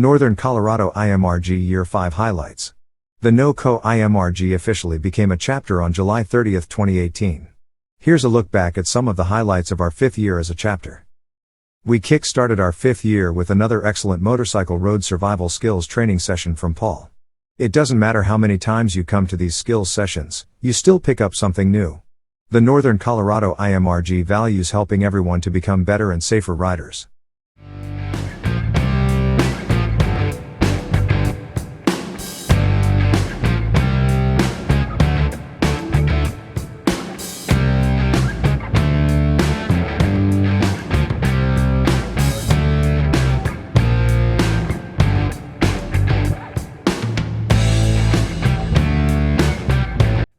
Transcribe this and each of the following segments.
Northern Colorado IMRG Year 5 Highlights. The NoCo IMRG officially became a chapter on July 30, 2018. Here's a look back at some of the highlights of our 5th year as a chapter. We kick-started our 5th year with another excellent motorcycle road survival skills training session from Paul. It doesn't matter how many times you come to these skills sessions, you still pick up something new. The Northern Colorado IMRG values helping everyone to become better and safer riders.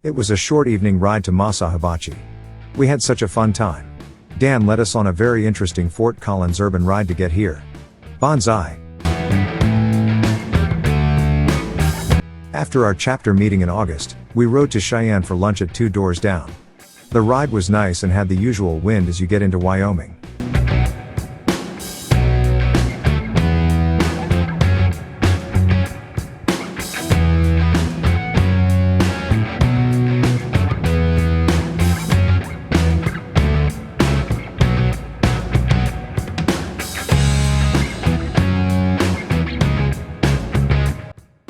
It was a short evening ride to Masa Hibachi. We had such a fun time. Dan led us on a very interesting Fort Collins urban ride to get here. Bonsai. After our chapter meeting in August, we rode to Cheyenne for lunch at 2 doors down. The ride was nice and had the usual wind as you get into Wyoming.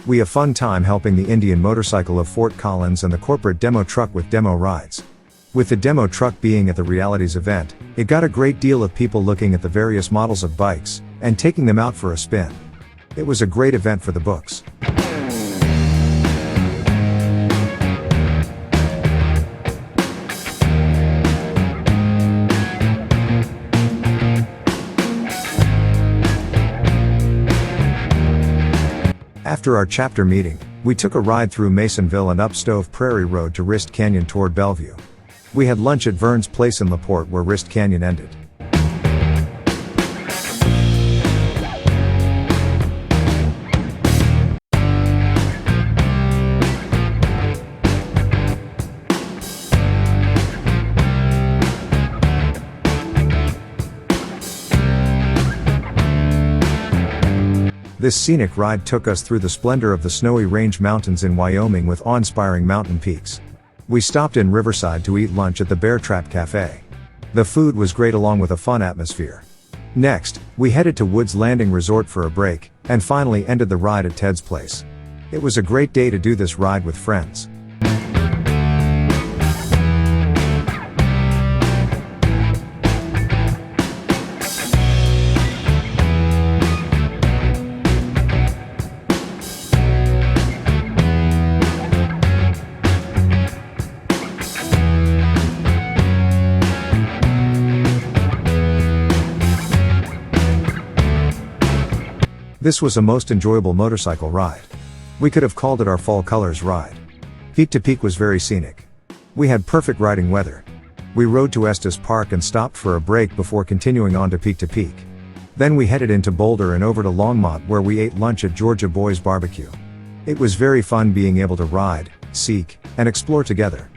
We had a fun time helping the Indian motorcycle of Fort Collins and the corporate demo truck with demo rides. With the demo truck being at the Realities event, it got a great deal of people looking at the various models of bikes, and taking them out for a spin. It was a great event for the books. After our chapter meeting, we took a ride through Masonville and up Stove Prairie Road to Wrist Canyon toward Bellevue. We had lunch at Vern's Place in LaPorte where Wrist Canyon ended. This scenic ride took us through the splendor of the Snowy Range Mountains in Wyoming with awe-inspiring mountain peaks. We stopped in Riverside to eat lunch at the Bear Trap Cafe. The food was great along with a fun atmosphere. Next, we headed to Woods Landing Resort for a break, and finally ended the ride at Ted's place. It was a great day to do this ride with friends. This was a most enjoyable motorcycle ride. We could have called it our Fall Colors ride. Peak to peak was very scenic. We had perfect riding weather. We rode to Estes Park and stopped for a break before continuing on to peak. Then we headed into Boulder and over to Longmont where we ate lunch at Georgia Boys Barbecue. It was very fun being able to ride, seek, and explore together.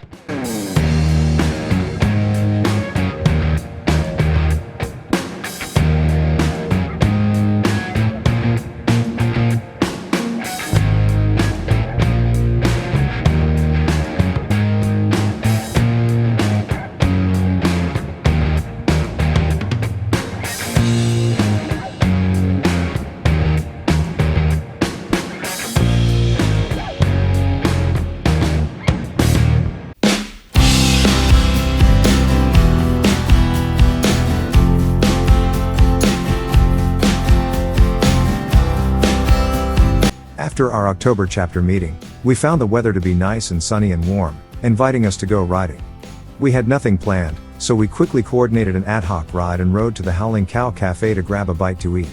After our October chapter meeting, we found the weather to be nice and sunny and warm, inviting us to go riding. We had nothing planned, so we quickly coordinated an ad hoc ride and rode to the Howling Cow Cafe to grab a bite to eat.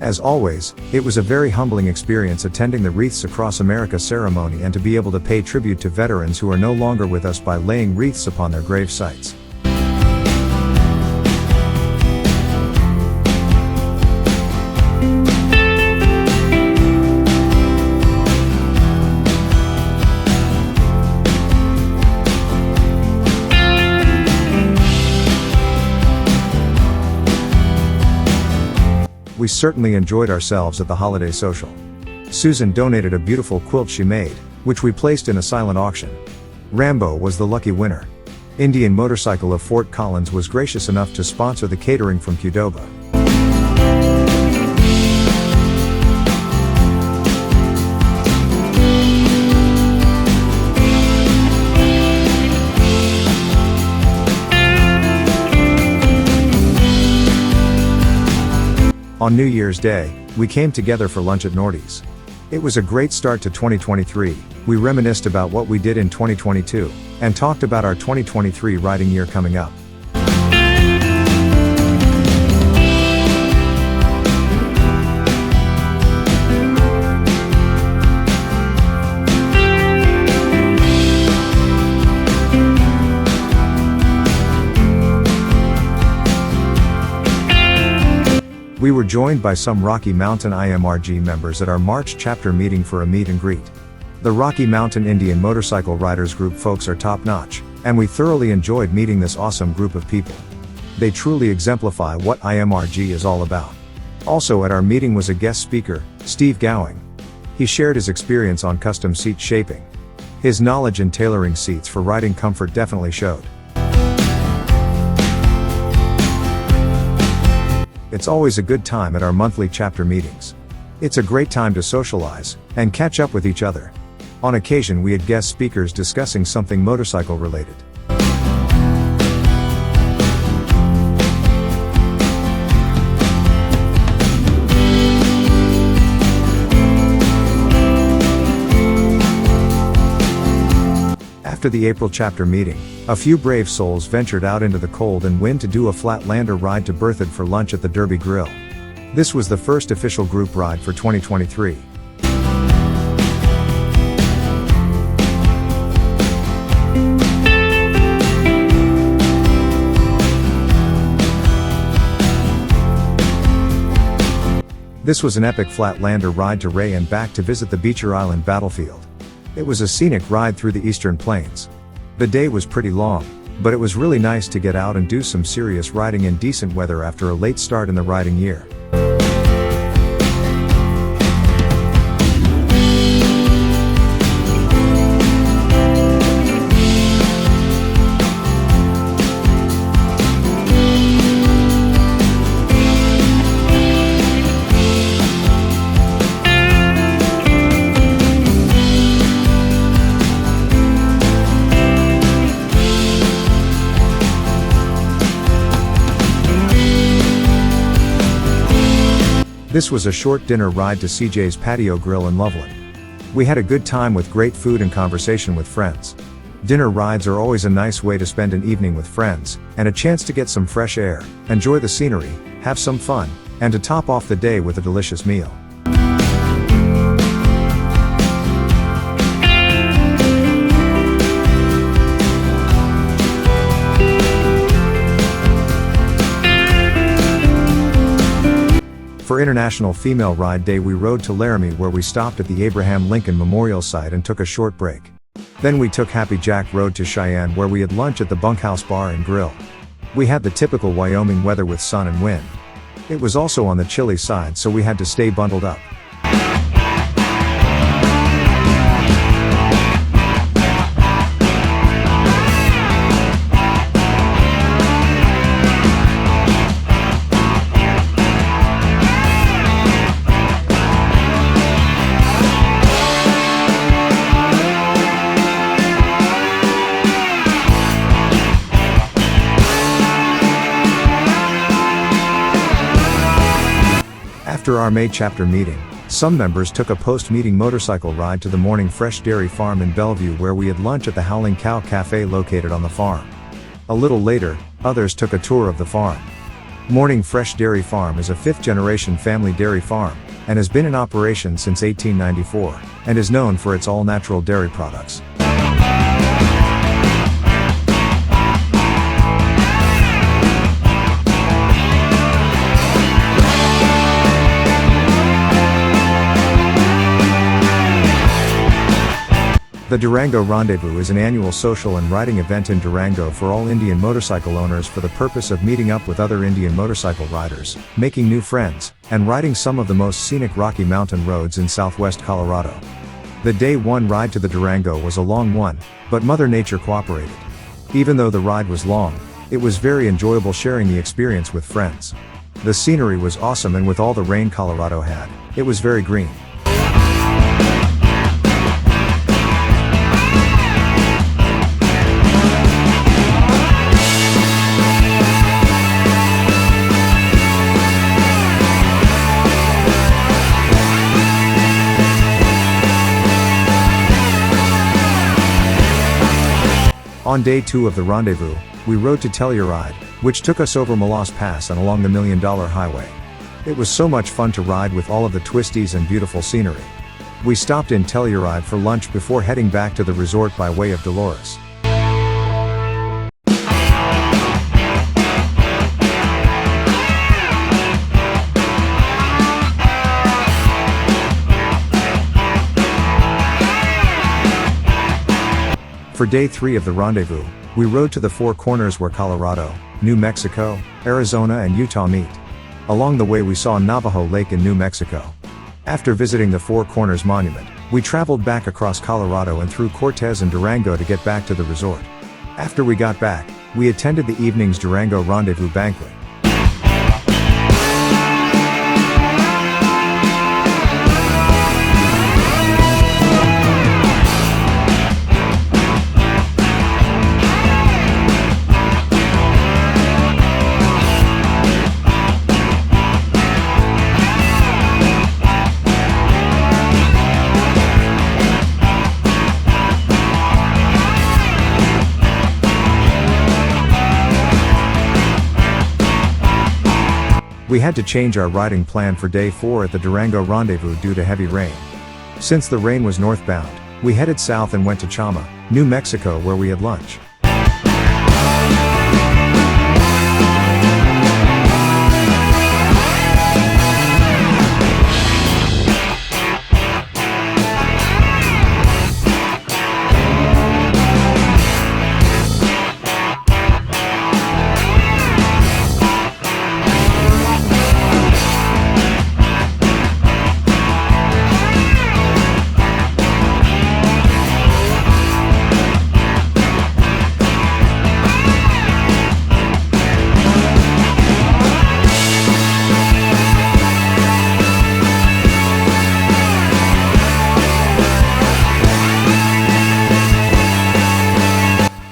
As always, it was a very humbling experience attending the Wreaths Across America ceremony and to be able to pay tribute to veterans who are no longer with us by laying wreaths upon their grave sites. certainly enjoyed ourselves at the holiday social. Susan donated a beautiful quilt she made, which we placed in a silent auction. Rambo was the lucky winner. Indian Motorcycle of Fort Collins was gracious enough to sponsor the catering from Qdoba. On New Year's Day, we came together for lunch at Nordy's. It was a great start to 2023, we reminisced about what we did in 2022, and talked about our 2023 riding year coming up. We were joined by some Rocky Mountain IMRG members at our March chapter meeting for a meet and greet. The Rocky Mountain Indian Motorcycle Riders Group folks are top-notch, and we thoroughly enjoyed meeting this awesome group of people. They truly exemplify what IMRG is all about. Also at our meeting was a guest speaker, Steve Gowing. He shared his experience on custom seat shaping. His knowledge in tailoring seats for riding comfort definitely showed. It's always a good time at our monthly chapter meetings. It's a great time to socialize and catch up with each other. On occasion we had guest speakers discussing something motorcycle related. After the April chapter meeting, a few brave souls ventured out into the cold and wind to do a Flatlander ride to Berthoud for lunch at the Derby Grill. This was the first official group ride for 2023. This was an epic Flatlander ride to Ray and back to visit the Beecher Island battlefield. It was a scenic ride through the Eastern Plains. The day was pretty long, but it was really nice to get out and do some serious riding in decent weather after a late start in the riding year. This was a short dinner ride to CJ's Patio Grill in Loveland. We had a good time with great food and conversation with friends. Dinner rides are always a nice way to spend an evening with friends, and a chance to get some fresh air, enjoy the scenery, have some fun, and to top off the day with a delicious meal. For International Female Ride Day we rode to Laramie where we stopped at the Abraham Lincoln Memorial Site and took a short break. Then we took Happy Jack Road to Cheyenne where we had lunch at the Bunkhouse Bar and Grill. We had the typical Wyoming weather with sun and wind. It was also on the chilly side so we had to stay bundled up. After our May chapter meeting, some members took a post-meeting motorcycle ride to the Morning Fresh Dairy Farm in Bellevue where we had lunch at the Howling Cow Cafe located on the farm. A little later, others took a tour of the farm. Morning Fresh Dairy Farm is a fifth-generation family dairy farm, and has been in operation since 1894, and is known for its all-natural dairy products. The Durango Rendezvous is an annual social and riding event in Durango for all Indian motorcycle owners for the purpose of meeting up with other Indian motorcycle riders, making new friends, and riding some of the most scenic Rocky Mountain roads in southwest Colorado. The day one ride to the Durango was a long one, but Mother Nature cooperated. Even though the ride was long, it was very enjoyable sharing the experience with friends. The scenery was awesome, and with all the rain Colorado had, it was very green. On day 2 of the rendezvous, we rode to Telluride, which took us over Molas Pass and along the $1 Million Highway. It was so much fun to ride with all of the twisties and beautiful scenery. We stopped in Telluride for lunch before heading back to the resort by way of Dolores. For day 3 of the rendezvous, we rode to the Four Corners where Colorado, New Mexico, Arizona and Utah meet. Along the way we saw Navajo Lake in New Mexico. After visiting the Four Corners Monument, we traveled back across Colorado and through Cortez and Durango to get back to the resort. After we got back, we attended the evening's Durango Rendezvous banquet. We had to change our riding plan for day 4 at the Durango Rendezvous due to heavy rain. Since the rain was northbound, we headed south and went to Chama, New Mexico, where we had lunch.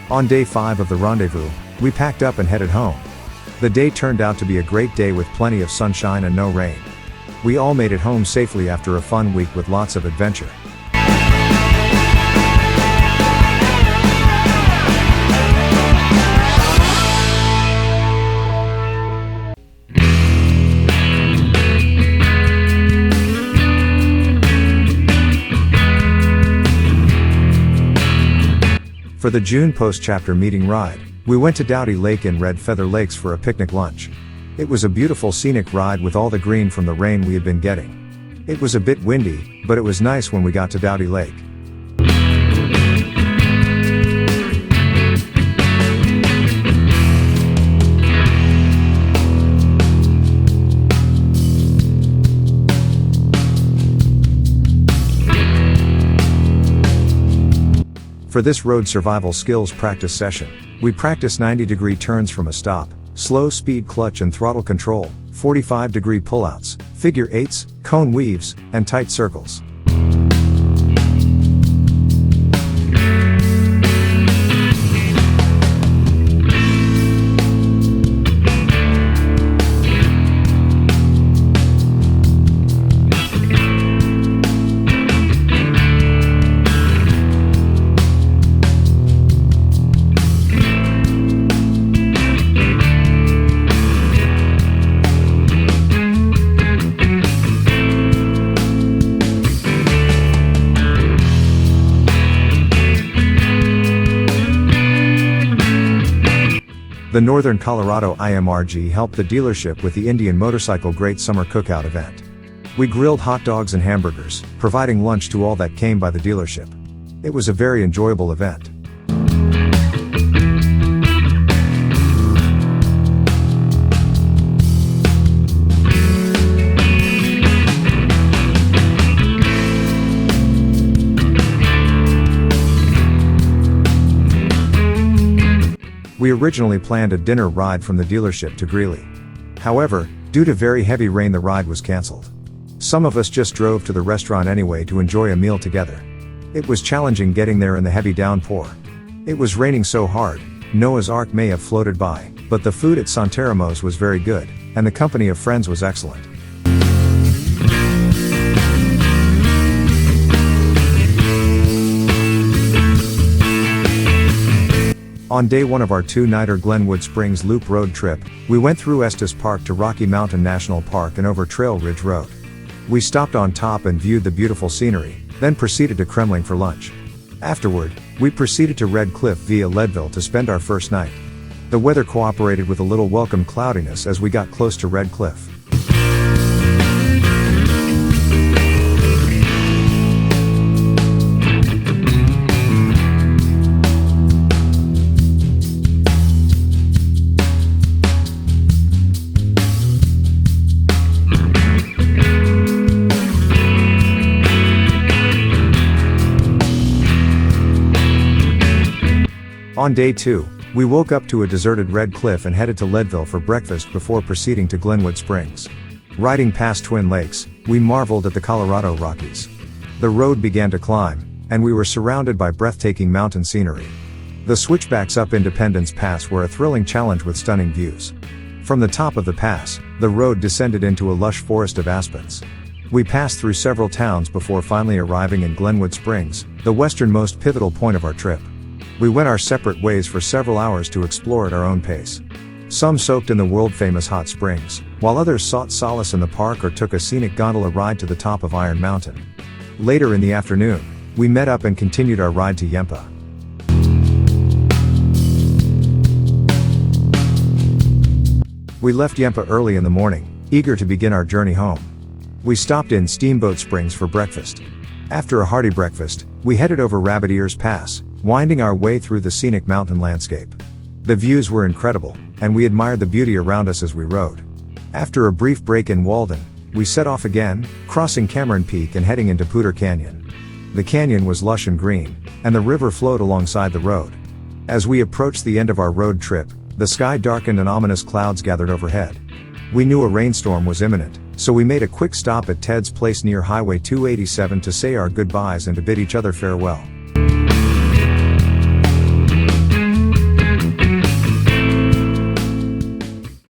On day 5 of the rendezvous, we packed up and headed home. The day turned out to be a great day with plenty of sunshine and no rain. We all made it home safely after a fun week with lots of adventure. For the June post-chapter meeting ride, we went to Dowdy Lake in Red Feather Lakes for a picnic lunch. It was a beautiful scenic ride with all the green from the rain we had been getting. It was a bit windy, but it was nice when we got to Dowdy Lake. For this road survival skills practice session, we practiced 90-degree turns from a stop, slow speed clutch and throttle control, 45-degree pullouts, figure eights, cone weaves, and tight circles. The Northern Colorado IMRG helped the dealership with the Indian Motorcycle Great Summer Cookout event. We grilled hot dogs and hamburgers, providing lunch to all that came by the dealership. It was a very enjoyable event. We originally planned a dinner ride from the dealership to Greeley. However, due to very heavy rain, the ride was cancelled. Some of us just drove to the restaurant anyway to enjoy a meal together. It was challenging getting there in the heavy downpour. It was raining so hard, Noah's Ark may have floated by, but the food at Santeramos was very good, and the company of friends was excellent. On day 1 of our 2-nighter Glenwood Springs Loop road trip, we went through Estes Park to Rocky Mountain National Park and over Trail Ridge Road. We stopped on top and viewed the beautiful scenery, then proceeded to Kremling for lunch. Afterward, we proceeded to Red Cliff via Leadville to spend our first night. The weather cooperated with a little welcome cloudiness as we got close to Red Cliff. On day 2, we woke up to a deserted Red Cliff and headed to Leadville for breakfast before proceeding to Glenwood Springs. Riding past Twin Lakes, we marveled at the Colorado Rockies. The road began to climb, and we were surrounded by breathtaking mountain scenery. The switchbacks up Independence Pass were a thrilling challenge with stunning views. From the top of the pass, the road descended into a lush forest of aspens. We passed through several towns before finally arriving in Glenwood Springs, the westernmost pivotal point of our trip. We went our separate ways for several hours to explore at our own pace. Some soaked in the world-famous hot springs, while others sought solace in the park or took a scenic gondola ride to the top of Iron Mountain. Later in the afternoon, we met up and continued our ride to Yempa. We left Yempa early in the morning, eager to begin our journey home. We stopped in Steamboat Springs for breakfast. After a hearty breakfast, we headed over Rabbit Ears Pass, winding our way through the scenic mountain landscape. The views were incredible, and we admired the beauty around us as we rode. After a brief break in Walden, we set off again, crossing Cameron Peak and heading into Poudre Canyon. The canyon was lush and green, and the river flowed alongside the road. As we approached the end of our road trip, the sky darkened and ominous clouds gathered overhead. We knew a rainstorm was imminent, so we made a quick stop at Ted's Place near Highway 287 to say our goodbyes and to bid each other farewell.